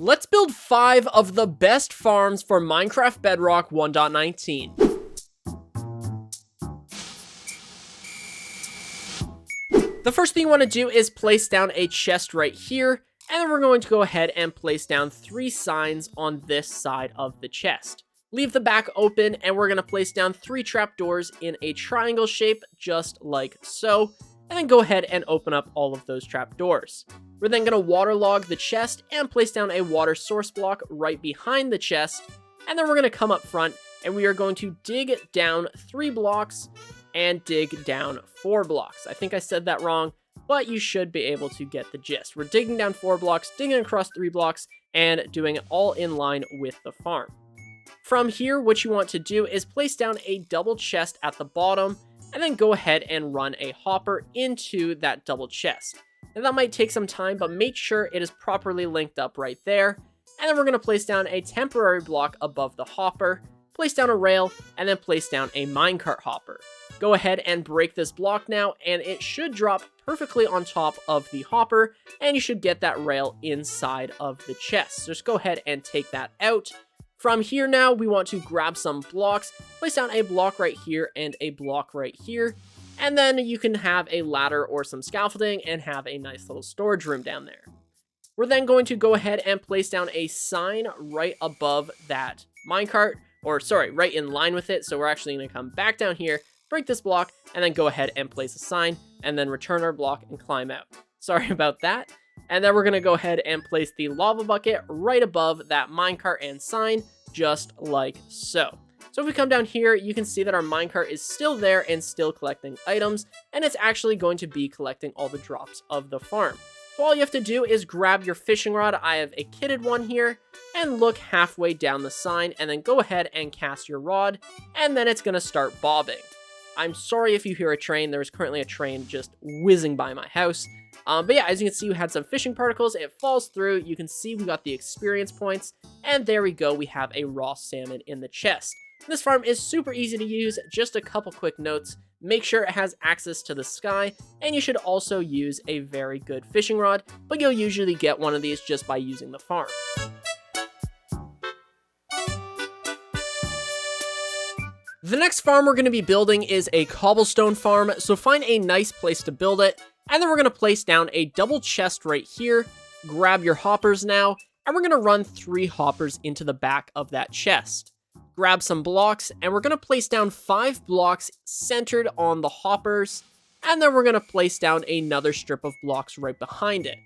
Let's build 5 of the best farms for Minecraft Bedrock 1.19. The first thing you want to do is place down a chest right here, and then we're going to go ahead and place down 3 signs on this side of the chest. Leave the back open, and we're going to place down 3 trapdoors in a triangle shape, just like so, and then go ahead and open up all of those trapdoors. We're then going to waterlog the chest and place down a water source block right behind the chest, and then we're going to come up front, and we are going to dig down 3 blocks and dig down 4 blocks. I think I said that wrong, but you should be able to get the gist. We're digging down 4 blocks, digging across 3 blocks, and doing it all in line with the farm. From here, what you want to do is place down a double chest at the bottom, and then go ahead and run a hopper into that double chest. Now that might take some time, but make sure it is properly linked up right there. And then we're going to place down a temporary block above the hopper, place down a rail, and then place down a minecart hopper. Go ahead and break this block now, and it should drop perfectly on top of the hopper, and you should get that rail inside of the chest. So just go ahead and take that out. From here now, we want to grab some blocks, place down a block right here and a block right here, and then you can have a ladder or some scaffolding and have a nice little storage room down there. We're then going to go ahead and place down a sign right above that minecart, or sorry, right in line with it. So we're actually going to come back down here, break this block, and then go ahead and place a sign, and then return our block and climb out. Sorry about that. And then we're going to go ahead and place the lava bucket right above that minecart and sign, just like so. So if we come down here, you can see that our minecart is still there and still collecting items, and it's actually going to be collecting all the drops of the farm. So all you have to do is grab your fishing rod. I have a kitted one here, and look halfway down the sign, and then go ahead and cast your rod, and then it's going to start bobbing. I'm sorry if you hear a train. There's currently a train just whizzing by my house. But yeah, as you can see, we had some fishing particles. It falls through. You can see we got the experience points, and there we go. We have a raw salmon in the chest. This farm is super easy to use. Just a couple quick notes. Make sure it has access to the sky, and you should also use a very good fishing rod, but you'll usually get one of these just by using the farm. The next farm we're going to be building is a cobblestone farm, so find a nice place to build it, and then we're going to place down a double chest right here, grab your hoppers now, and we're going to run 3 hoppers into the back of that chest. Grab some blocks, and we're going to place down 5 blocks centered on the hoppers, and then we're going to place down another strip of blocks right behind it.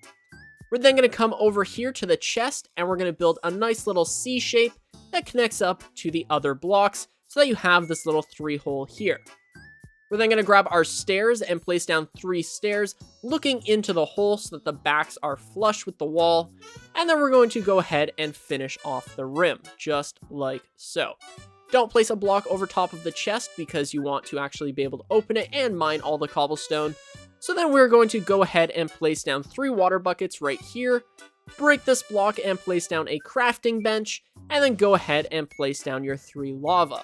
We're then going to come over here to the chest, and we're going to build a nice little C shape that connects up to the other blocks so that you have this little 3-hole here. We're then going to grab our stairs and place down 3 stairs looking into the hole so that the backs are flush with the wall. And then we're going to go ahead and finish off the rim, just like so. Don't place a block over top of the chest because you want to actually be able to open it and mine all the cobblestone. So then we're going to go ahead and place down 3 water buckets right here, break this block and place down a crafting bench, and then go ahead and place down your 3 lava.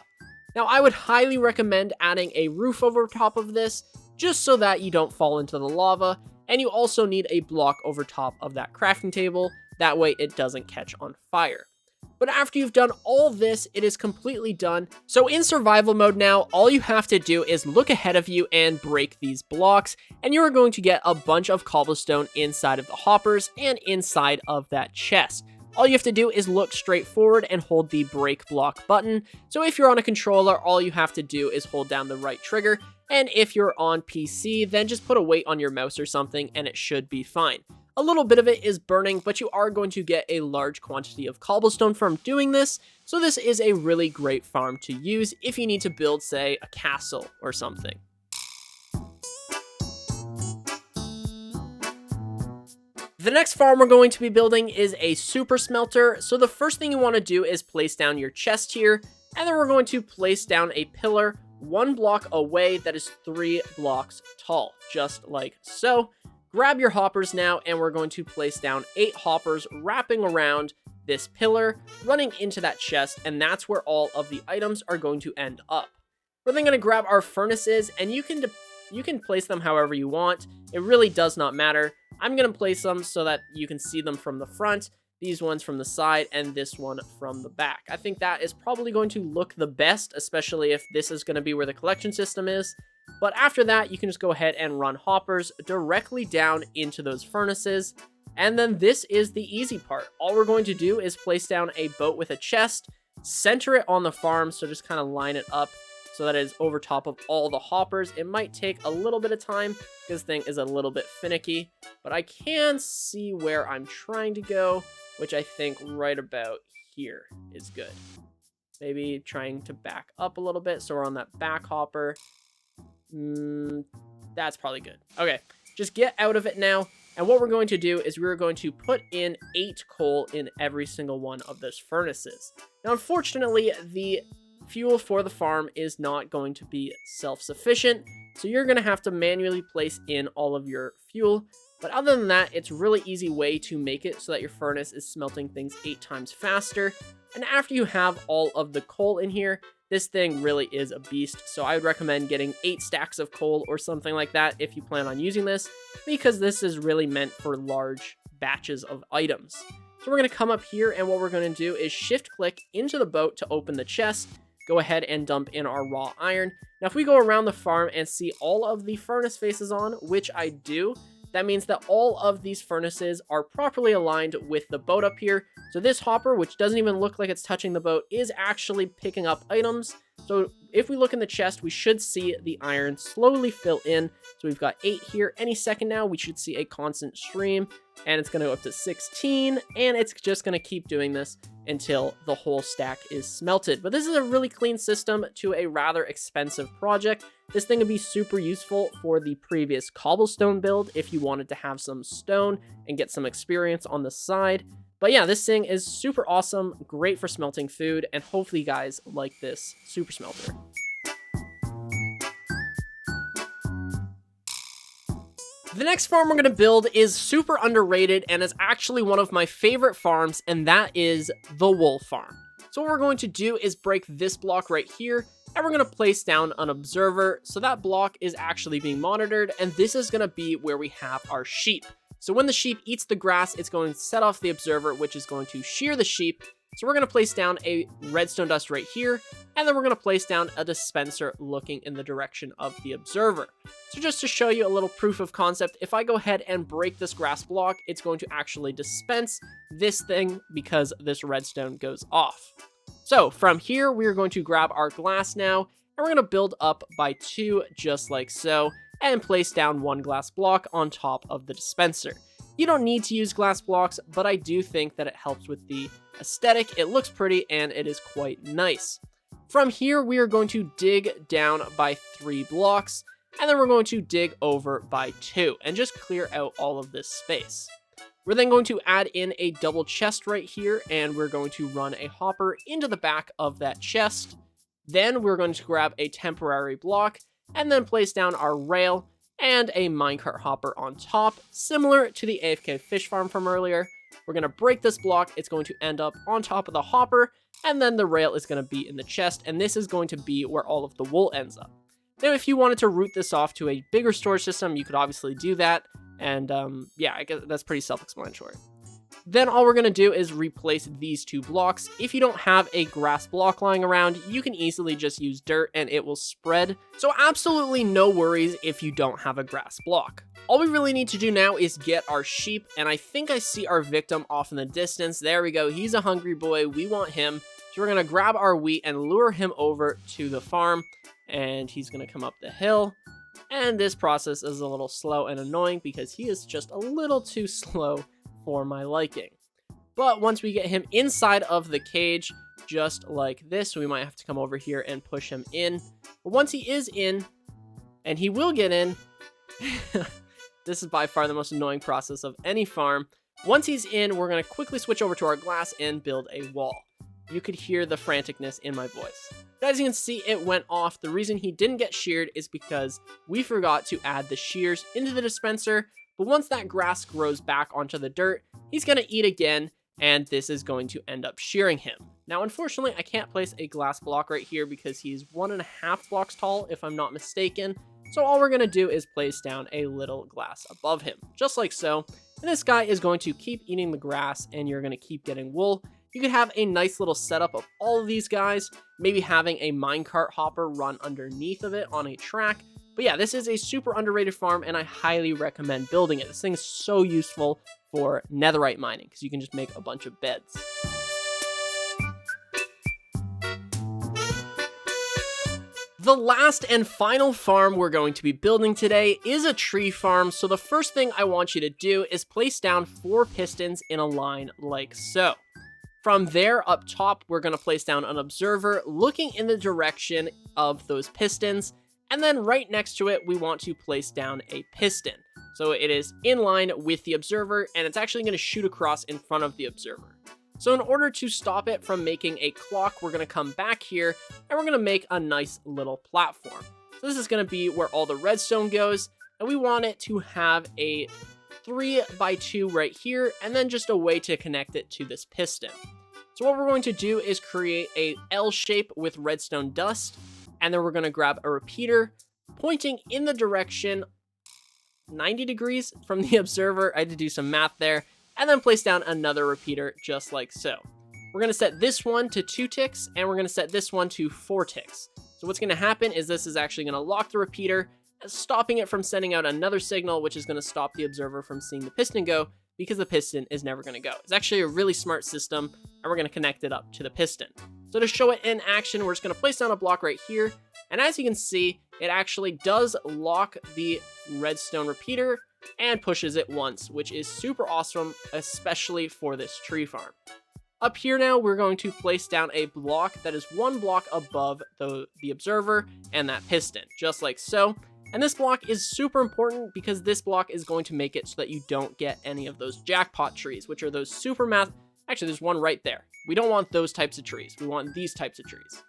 Now, I would highly recommend adding a roof over top of this, just so that you don't fall into the lava, and you also need a block over top of that crafting table, that way it doesn't catch on fire. But after you've done all this, it is completely done. So in survival mode now, all you have to do is look ahead of you and break these blocks, and you are going to get a bunch of cobblestone inside of the hoppers and inside of that chest. All you have to do is look straight forward and hold the break block button. So if you're on a controller, all you have to do is hold down the right trigger. And if you're on PC, then just put a weight on your mouse or something and it should be fine. A little bit of it is burning, but you are going to get a large quantity of cobblestone from doing this. So this is a really great farm to use if you need to build, say, a castle or something. The next farm we're going to be building is a super smelter. So the first thing you want to do is place down your chest here, and then we're going to place down a pillar 1 block away that is 3 blocks tall, just like so. Grab your hoppers now, and we're going to place down 8 hoppers wrapping around this pillar, running into that chest, and that's where all of the items are going to end up. We're then going to grab our furnaces, and you can place them however you want. It really does not matter. I'm going to place them so that you can see them from the front. these ones from the side, and this one from the back. I think that is probably going to look the best, especially if this is going to be where the collection system is. But after that, you can just go ahead and run hoppers directly down into those furnaces. And then this is the easy part. All we're going to do is place down a boat with a chest, center it on the farm, so just kind of line it up so that it is over top of all the hoppers. It might take a little bit of time. This thing is a little bit finicky, but I can see where I'm trying to go, which I think right about here is good. Maybe trying to back up a little bit so we're on that back hopper. That's probably good. Okay, just get out of it now. And what we're going to do is we're going to put in 8 coal in every single one of those furnaces. Now, unfortunately, the fuel for the farm is not going to be self-sufficient, so you're going to have to manually place in all of your fuel. But other than that, it's a really easy way to make it so that your furnace is smelting things 8 times faster. And after you have all of the coal in here, this thing really is a beast. So I would recommend getting 8 stacks of coal or something like that if you plan on using this, because this is really meant for large batches of items. So we're going to come up here, and what we're going to do is shift click into the boat to open the chest. Go ahead and dump in our raw iron. Now, if we go around the farm and see all of the furnace faces on, which I do, that means that all of these furnaces are properly aligned with the boat up here. So this hopper, which doesn't even look like it's touching the boat, is actually picking up items. So if we look in the chest, we should see the iron slowly fill in. So we've got 8 here. Any second now, we should see a constant stream, and it's going to go up to 16, and it's just going to keep doing this until the whole stack is smelted. But this is a really clean system to a rather expensive project. This thing would be super useful for the previous cobblestone build if you wanted to have some stone and get some experience on the side. But yeah, this thing is super awesome, great for smelting food, and hopefully you guys like this super smelter. The next farm we're going to build is super underrated and is actually one of my favorite farms, and that is the wool farm. So what we're going to do is break this block right here, and we're going to place down an observer. So that block is actually being monitored, and this is going to be where we have our sheep. So when the sheep eats the grass, it's going to set off the observer, which is going to shear the sheep. So we're going to place down a redstone dust right here, and then we're going to place down a dispenser looking in the direction of the observer. So just to show you a little proof of concept, if I go ahead and break this grass block, it's going to actually dispense this thing because this redstone goes off. So from here, we're going to grab our glass now, and we're going to build up by 2 just like so, and place down 1 glass block on top of the dispenser. You don't need to use glass blocks, but I do think that it helps with the aesthetic. It looks pretty and it is quite nice. From here, we are going to dig down by 3 blocks, and then we're going to dig over by 2 and just clear out all of this space. We're then going to add in a double chest right here, and we're going to run a hopper into the back of that chest. Then we're going to grab a temporary block and then place down our rail and a minecart hopper on top, similar to the AFK Fish Farm from earlier. We're going to break this block. It's going to end up on top of the hopper, and then the rail is going to be in the chest, and this is going to be where all of the wool ends up. Now, if you wanted to route this off to a bigger storage system, you could obviously do that, and yeah, I guess that's pretty self-explanatory. Then all we're going to do is replace these 2 blocks. If you don't have a grass block lying around, you can easily just use dirt and it will spread. So absolutely no worries if you don't have a grass block. All we really need to do now is get our sheep, and I think I see our victim off in the distance. There we go. He's a hungry boy. We want him. So we're going to grab our wheat and lure him over to the farm, and he's going to come up the hill. And this process is a little slow and annoying because he is just a little too slow for my liking. But once we get him inside of the cage, just like this, we might have to come over here and push him in. But once he is in, and he will get in, this is by far the most annoying process of any farm. Once he's in, we're going to quickly switch over to our glass and build a wall. You could hear the franticness in my voice. But as you can see, it went off. The reason he didn't get sheared is because we forgot to add the shears into the dispenser. But once that grass grows back onto the dirt, he's going to eat again, and this is going to end up shearing him. Now, unfortunately, I can't place a glass block right here because he's 1.5 blocks tall, if I'm not mistaken. So all we're going to do is place down a little glass above him, just like so. And this guy is going to keep eating the grass and you're going to keep getting wool. You could have a nice little setup of all of these guys, maybe having a minecart hopper run underneath of it on a track. But yeah, this is a super underrated farm and I highly recommend building it. This thing is so useful for netherite mining because you can just make a bunch of beds. The last and final farm we're going to be building today is a tree farm. So the first thing I want you to do is place down 4 pistons in a line like so. From there up top, we're going to place down an observer looking in the direction of those pistons. And then right next to it, we want to place down a piston. So it is in line with the observer and it's actually going to shoot across in front of the observer. So in order to stop it from making a clock, we're going to come back here and we're going to make a nice little platform. So this is going to be where all the redstone goes, and we want it to have a 3x2 right here, and then just a way to connect it to this piston. So what we're going to do is create a L shape with redstone dust, and then we're going to grab a repeater pointing in the direction 90 degrees from the observer. I had to do some math there. And then place down another repeater just like so. We're going to set this one to 2 ticks, and we're going to set this one to 4 ticks. So what's going to happen is this is actually going to lock the repeater, stopping it from sending out another signal, which is going to stop the observer from seeing the piston go, because the piston is never going to go. It's actually a really smart system, and we're going to connect it up to the piston. So to show it in action, we're just going to place down a block right here, and as you can see, it actually does lock the redstone repeater and pushes it once, which is super awesome, especially for this tree farm. Up here now, we're going to place down a block that is 1 block above the observer and that piston, just like so. And this block is super important because this block is going to make it so that you don't get any of those jackpot trees, which are those super math. Actually, there's one right there. We don't want those types of trees. We want these types of trees.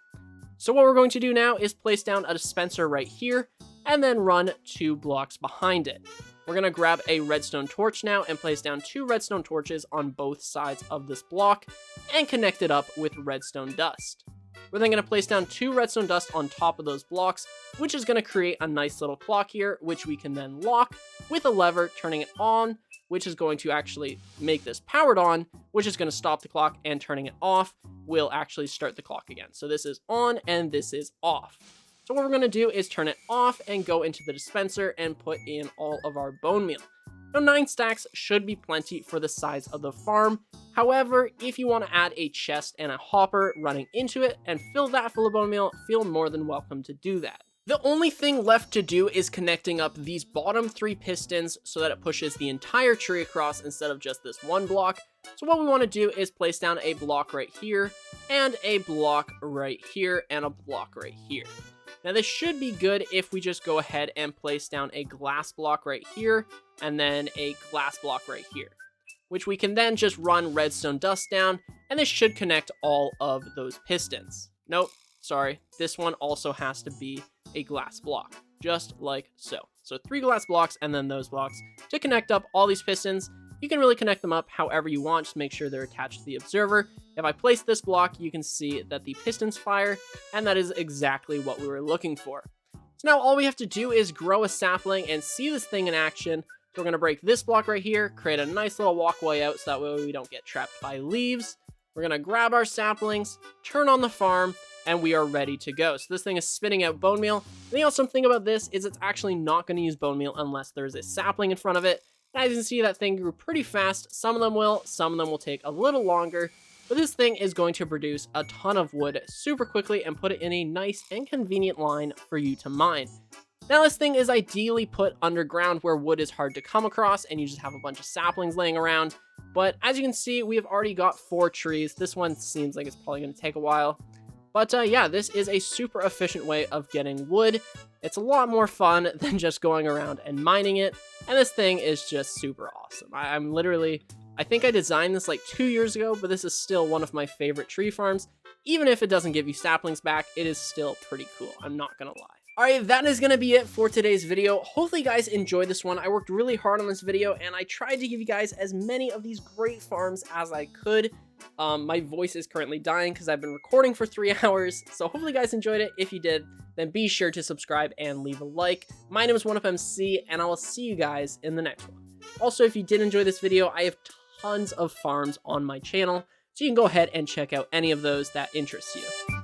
So what we're going to do now is place down a dispenser right here and then run 2 blocks behind it. We're going to grab a redstone torch now and place down 2 redstone torches on both sides of this block and connect it up with redstone dust. We're then going to place down 2 redstone dust on top of those blocks, which is going to create a nice little clock here, which we can then lock with a lever, turning it on, which is going to actually make this powered on, which is going to stop the clock, and turning it off will actually start the clock again. So this is on and this is off. So what we're going to do is turn it off and go into the dispenser and put in all of our bone meal. Now 9 stacks should be plenty for the size of the farm. However, if you want to add a chest and a hopper running into it and fill that full of bone meal, feel more than welcome to do that. The only thing left to do is connecting up these bottom 3 pistons so that it pushes the entire tree across instead of just this 1 block. So what we want to do is place down a block right here and a block right here and a block right here. Now this should be good if we just go ahead and place down a glass block right here and then a glass block right here, which we can then just run redstone dust down, and this should connect all of those pistons. Nope, sorry, this one also has to be a glass block, just like so. So 3 glass blocks and then those blocks to connect up all these pistons. You can really connect them up however you want, just make sure they're attached to the observer. If I place this block, you can see that the pistons fire, and that is exactly what we were looking for. So now all we have to do is grow a sapling and see this thing in action. So we're going to break this block right here, create a nice little walkway out so that way we don't get trapped by leaves. We're going to grab our saplings, turn on the farm, and we are ready to go. So this thing is spitting out bone meal. And the awesome thing about this is it's actually not going to use bone meal unless there's a sapling in front of it. And as you can see, that thing grew pretty fast. Some of them will take a little longer. But this thing is going to produce a ton of wood super quickly and put it in a nice and convenient line for you to mine. Now this thing is ideally put underground where wood is hard to come across and you just have a bunch of saplings laying around. But as you can see, we have already got 4 trees. This one seems like it's probably going to take a while. But yeah, this is a super efficient way of getting wood. It's a lot more fun than just going around and mining it. And this thing is just super awesome. I think I designed this like 2 years ago, but this is still one of my favorite tree farms. Even if it doesn't give you saplings back, it is still pretty cool. I'm not gonna lie. Alright, that is going to be it for today's video. Hopefully you guys enjoyed this one. I worked really hard on this video, and I tried to give you guys as many of these great farms as I could. My voice is currently dying because I've been recording for 3 hours, so hopefully you guys enjoyed it. If you did, then be sure to subscribe and leave a like. My name is OneUpMC, and I will see you guys in the next one. Also, if you did enjoy this video, I have tons of farms on my channel, so you can go ahead and check out any of those that interest you.